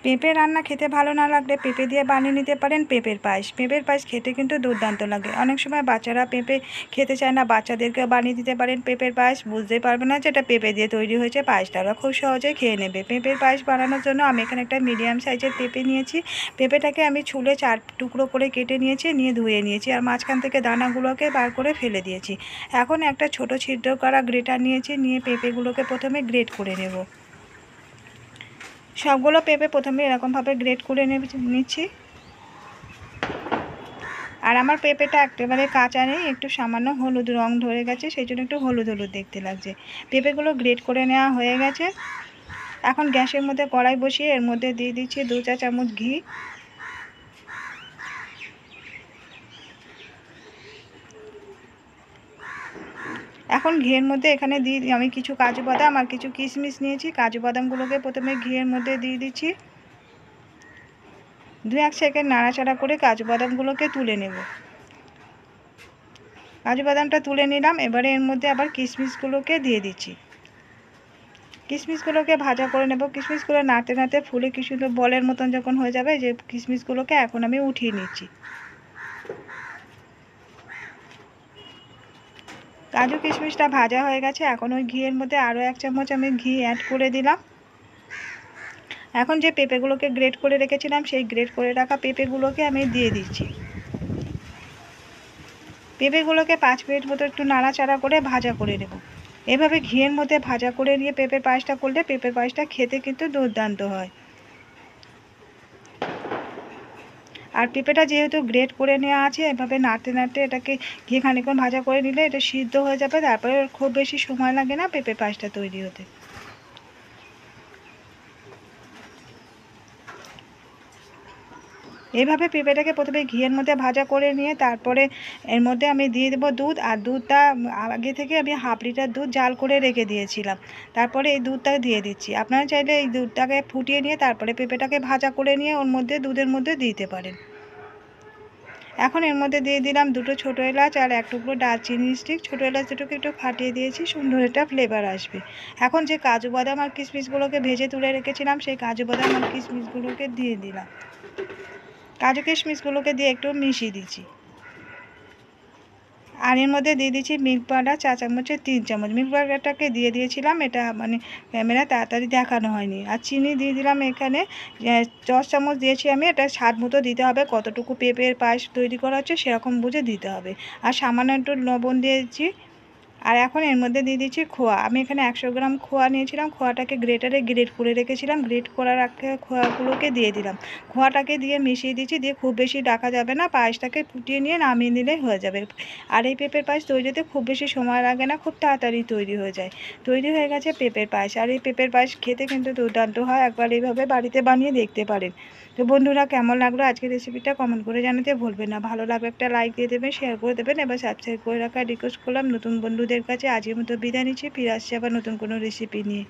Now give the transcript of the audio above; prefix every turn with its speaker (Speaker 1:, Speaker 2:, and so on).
Speaker 1: পেঁপে রান্না খেতে ভালো না লাগলে পেঁপে দিয়ে বানিয়ে নিতে পারেন পেঁপের পায়েস। পেঁপের পায়েস খেতে কিন্তু দুর্দান্ত লাগে। অনেক সময় বাচ্চারা পেঁপে খেতে চায় না, বাচ্চাদেরকে বানিয়ে দিতে পারেন পেঁপের পায়েস। বুঝতেই পারবে না যে এটা পেঁপে দিয়ে তৈরি হয়েছে, পায়েসটা ওরা খুব সহজেই খেয়ে নেবে। পেঁপের পায়েস বানানোর জন্য আমি এখানে একটা মিডিয়াম সাইজের পেঁপে নিয়েছি। পেঁপেটাকে আমি ছুলে 4 টুকরো করে কেটে নিয়েছি, নিয়ে ধুয়ে নিয়েছি, আর মাঝখান থেকে দানাগুলোকে বার করে ফেলে দিয়েছি। এখন একটা ছোট ছিদ্র করা গ্রেটার নিয়েছি, নিয়ে পেঁপেগুলোকে প্রথমে গ্রেট করে নেব। সবগুলো পেঁপে প্রথমে এরকমভাবে গ্রেট করে নিচ্ছি। আর আমার পেঁপেটা একেবারে কাঁচা নেই, একটু সামান্য হলুদ রং ধরে গেছে, সেই জন্য একটু হলুদ হলুদ দেখতে লাগছে। পেঁপেগুলো গ্রেট করে নেওয়া হয়ে গেছে। এখন গ্যাসের মধ্যে কড়াই বসিয়ে এর মধ্যে দিয়ে দিচ্ছি 2 চা চামচ ঘি। এখন ঘিয়ের মধ্যে এখানে আমি কিছু কাজু বাদাম আর কিছু কিশমিশ নিয়েছি। কাজু বাদামগুলোকে প্রথমে ঘিয়ের মধ্যে দিয়ে দিচ্ছি। 2-1 সেকেন্ড নাড়াচাড়া করে কাজু বাদামগুলোকে তুলে নেব। কাজু বাদামটা তুলে নিলাম। এবারে এর মধ্যে আবার কিশমিশগুলোকে দিয়ে দিচ্ছি। কিশমিশগুলোকে ভাজা করে নেব। কিশমিশগুলো নাড়তে নাড়তে ফুলে কি সুন্দর বলের মতন যখন হয়ে যাবে, যে কিশমিশগুলোকে এখন আমি উঠিয়ে নিচ্ছি। কাজু কিশমিশটা ভাজা হয়ে গেছে। এখন ওই ঘিয়ের মধ্যে আরও 1 চামচ আমি ঘি অ্যাড করে দিলাম। এখন যে পেঁপেগুলোকে গ্রেট করে রেখেছিলাম, সেই গ্রেট করে রাখা পেঁপেগুলোকে আমি দিয়ে দিচ্ছি। পেঁপেগুলোকে 5 মিনিট মতো একটু নাড়াচাড়া করে ভাজা করে নেব। এভাবে ঘিয়ের মধ্যে ভাজা করে নিয়ে পেঁপের পায়েসটা করলে পেঁপের পায়েসটা খেতে কিন্তু দুর্দান্ত হয়। আর পেঁপেটা যেহেতু গ্রেট করে নেওয়া আছে, এভাবে নাড়তে নাড়তে এটাকে ঘি খানিকক্ষণ ভাজা করে নিলে এটা সিদ্ধ হয়ে যাবে। তারপরে খুব বেশি সময় লাগে না পেঁপের পায়েসটা তৈরি হতে। এইভাবে পেঁপেটাকে প্রথমে ঘিয়ের মধ্যে ভাজা করে নিয়ে তারপরে এর মধ্যে আমি দিয়ে দেবো দুধ। আর দুধটা আগে থেকে আমি 1/2 লিটার দুধ জাল করে রেখে দিয়েছিলাম। তারপরে এই দুধটা দিয়ে দিচ্ছি। আপনারা চাইলে এই দুধটাকে ফুটিয়ে নিয়ে তারপরে পেঁপেটাকে ভাজা করে নিয়ে ওর মধ্যে দুধের মধ্যে দিতে পারেন। এখন এর মধ্যে দিয়ে দিলাম 2টো ছোটো এলাচ আর 1 টুকরো দারচিনি স্টিক। ছোটো এলাচ দুটোকে একটু ফাটিয়ে দিয়েছি, সুন্দর একটা ফ্লেভার আসবে। এখন যে কাজু বাদাম আর কিশমিশগুলোকে ভেজে তুলে রেখেছিলাম, সেই কাজু বাদাম আর কিশমিশগুলোকে দিয়ে দিলাম। কাজু কিশমিশগুলোকে দিয়ে একটু মিশিয়ে দিচ্ছি। আর এর মধ্যে দিয়ে দিচ্ছি মিল্ক পাউডার 4 চামচের 3 চামচ। মিল্ক পাউডারটাকে দিয়ে দিয়েছিলাম, এটা মানে ক্যামেরা তাড়াতাড়ি দেখানো হয়নি। আর চিনি দিয়ে দিলাম এখানে 10 চামচ দিয়েছি আমি। এটা স্বাদ মতো দিতে হবে, কতটুকু পেঁপের পায়েস তৈরি করা হচ্ছে সেরকম বুঝে দিতে হবে। আর সামান্য একটু লবণ দিয়েছি। আর এখন এর মধ্যে দিয়ে দিচ্ছি খোয়া। আমি এখানে 100 গ্রাম খোয়া নিয়েছিলাম। খোয়াটাকে গ্রেটারে গ্রেট করে রেখেছিলাম। গ্রেট করার আগে খোয়াগুলোকে দিয়ে দিলাম। খোয়াটাকে দিয়ে মিশিয়ে দিচ্ছি। দিয়ে খুব বেশি ডাকা যাবে না, পায়েসটাকে ফুটিয়ে নিয়ে নামিয়ে নিলেই হয়ে যাবে। আর এই পেঁপের পায়েস তৈরিতে খুব বেশি সময় লাগে না, খুব তাড়াতাড়ি তৈরি হয়ে যায়। তৈরি হয়ে গেছে পেঁপের পায়েস। আর এই পেঁপের পায়েস খেতে কিন্তু দুর্দান্ত হয়। একবার এইভাবে বাড়িতে বানিয়ে দেখতে পারেন। তো বন্ধুরা, কেমন লাগলো আজকের রেসিপিটা কমেন্ট করে জানাতে ভুলবেন না। ভালো লাগলে একটা লাইক দিয়ে দেবেন, শেয়ার করে দেবেন। এবার সাবস্ক্রাইব করে রাখার রিকোয়েস্ট করলাম নতুন বন্ধুদের কাছে। আজকের মতো বিদায় নিচ্ছি, ফিরে আসছি আবার নতুন কোনো রেসিপি নিয়ে।